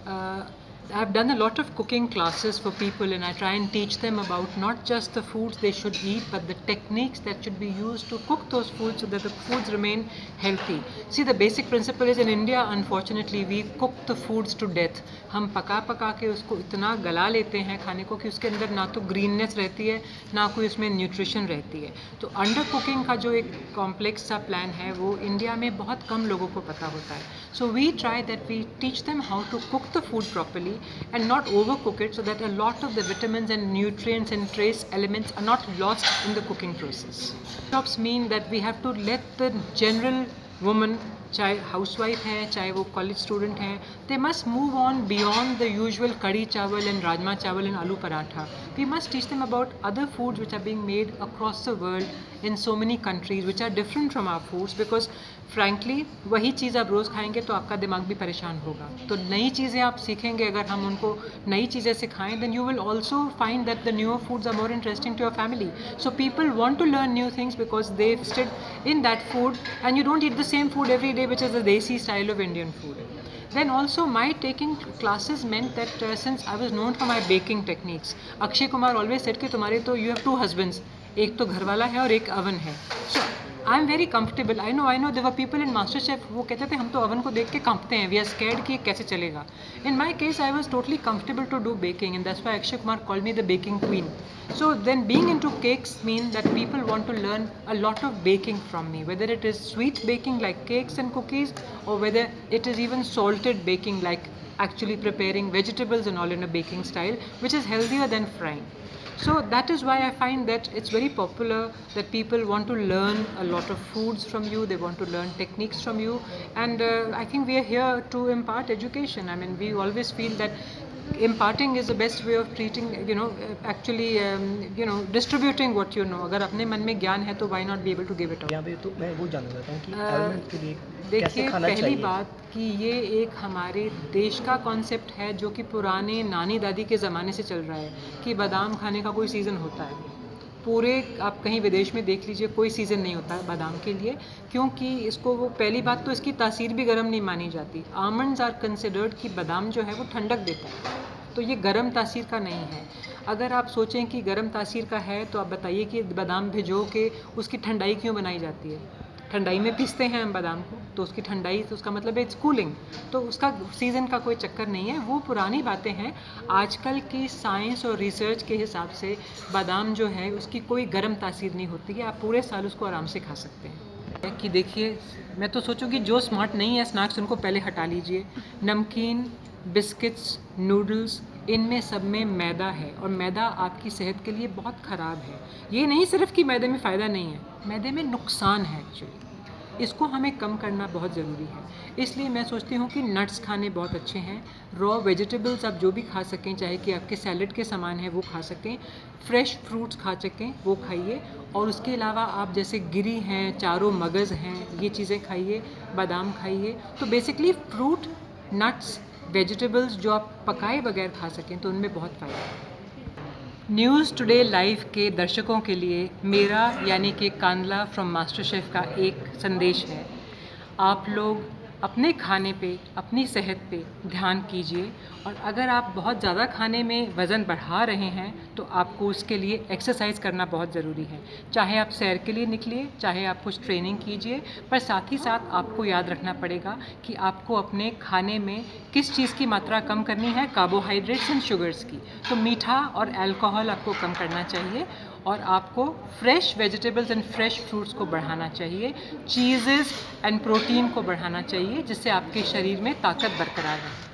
uh, I've done a lot of cooking classes for people, and I try and teach them about not just the foods they should eat, but the techniques that should be used to cook those foods so that the foods remain healthy. See, the basic principle is in India, unfortunately, we cook the foods to death. हम पका पका के उसको इतना गला लेते हैं खाने को कि उसके अंदर ना तो ग्रीननेस रहती है, ना कोई उसमें न्यूट्रिशन रहती है. तो अंडर कुकिंग का जो एक कॉम्प्लेक्स सा प्लान है वो इंडिया में बहुत कम लोगों को पता होता है. So we try that we teach them how to cook the food properly and not overcook it so that a lot of the vitamins and nutrients and trace elements are not lost in the cooking process. Jobs mean that we have to let the general woman, चाहे housewife है चाहे वो college student हैं, they must move on beyond the usual kadhi chawal and rajma chawal and aloo paratha. We must teach them about other foods which are being made across the world in so many countries which are different from our foods, because frankly वही चीज़ आप रोज़ खाएंगे तो आपका दिमाग भी परेशान होगा. तो नई चीज़ें आप सीखेंगे, अगर हम उनको नई चीज़ें सिखाएं, then you will also find that the newer foods are more interesting to your family. So people want to learn new things because they stuck in that food and you don't eat the same food every day, which is the desi style of Indian food. Then also my taking classes meant that since I was known for my baking techniques, Akshay Kumar always said कि तुम्हारे तो you have two husbands, एक तो घर वाला है और एक अवन है. So I am very comfortable. I know there were people in MasterChef वो कहते थे हम तो अवन को देख के कांपते हैं, we are scared कि कैसे चलेगा. In my case I was totally comfortable to do baking, and that's why Akshay Kumar called me the baking queen. So then being into cakes mean that people want to learn a lot of baking from me, whether it is sweet baking like cakes and cookies, or whether it is even salted baking like actually preparing vegetables and all in a baking style, which is healthier than frying. So that is why I find that it's very popular that people want to learn a lot of foods from you, they want to learn techniques from you, and I think we are here to impart education. I mean, we always feel that imparting is the best way of treating, actually distributing what you know. अगर अपने मन में ज्ञान है तो why not be able to give it out. यहाँ पे तो मैं वो जानना चाहता हूँ कि एलिमेंट के लिए कैसे देखिए, खाना पहली चाहिए. बात कि ये एक हमारे देश का कॉन्सेप्ट है जो कि पुराने नानी दादी के ज़माने से चल रहा है कि बादाम खाने का कोई सीज़न होता है. पूरे आप कहीं विदेश में देख लीजिए, कोई सीज़न नहीं होता है बादाम के लिए, क्योंकि इसको वो पहली बात तो इसकी तासीर भी गर्म नहीं मानी जाती. आमंड्स आर कंसिडर्ड कि बादाम जो है वो ठंडक देता है, तो ये गर्म तासीर का नहीं है. अगर आप सोचें कि गर्म तासीर का है तो आप बताइए कि बादाम भिजो के उसकी ठंडाई क्यों बनाई जाती है. ठंडाई में पीसते हैं हम बादाम को, तो उसकी ठंडाई, तो उसका मतलब है इट्स कूलिंग. तो उसका सीज़न का कोई चक्कर नहीं है, वो पुरानी बातें हैं. आजकल की साइंस और रिसर्च के हिसाब से बादाम जो है उसकी कोई गर्म तासीर नहीं होती है, आप पूरे साल उसको आराम से खा सकते हैं. कि देखिए, मैं तो सोचूं कि जो स्मार्ट नहीं है स्नैक्स उनको पहले हटा लीजिए. नमकीन, बिस्किट्स, नूडल्स, इनमें सब में मैदा है, और मैदा आपकी सेहत के लिए बहुत ख़राब है. ये नहीं सिर्फ कि मैदे में फ़ायदा नहीं है, मैदे में नुकसान है एक्चुअली. इसको हमें कम करना बहुत ज़रूरी है. इसलिए मैं सोचती हूँ कि नट्स खाने बहुत अच्छे हैं. रॉ वेजिटेबल्स आप जो भी खा सकें, चाहे कि आपके सैलड के सामान है वो खा सकें. फ्रेश फ्रूट्स खा सकें वो खाइए. और उसके अलावा आप जैसे गिरी हैं, चारों मगज़ हैं, ये चीज़ें खाइए. बादाम खाइए. तो बेसिकली फ्रूट, नट्स, वेजिटेबल्स जो आप पकाए बगैर खा सकें तो उनमें बहुत फ़ायदा है. न्यूज़ टुडे लाइव के दर्शकों के लिए मेरा यानी कि कांदला फ्रॉम मास्टर शेफ़ का एक संदेश है. आप लोग अपने खाने पे, अपनी सेहत पे ध्यान कीजिए, और अगर आप बहुत ज़्यादा खाने में वज़न बढ़ा रहे हैं तो आपको उसके लिए एक्सरसाइज करना बहुत ज़रूरी है. चाहे आप सैर के लिए निकलिए, चाहे आप कुछ ट्रेनिंग कीजिए, पर साथ ही साथ आपको याद रखना पड़ेगा कि आपको अपने खाने में किस चीज़ की मात्रा कम करनी है, कार्बोहाइड्रेट्स एंड शुगर्स की. तो मीठा और अल्कोहल आपको कम करना चाहिए, और आपको fresh vegetables and fresh fruits को बढ़ाना चाहिए. चीज़ेस एंड प्रोटीन को बढ़ाना चाहिए, जिससे आपके शरीर में ताकत बरकरार रहे.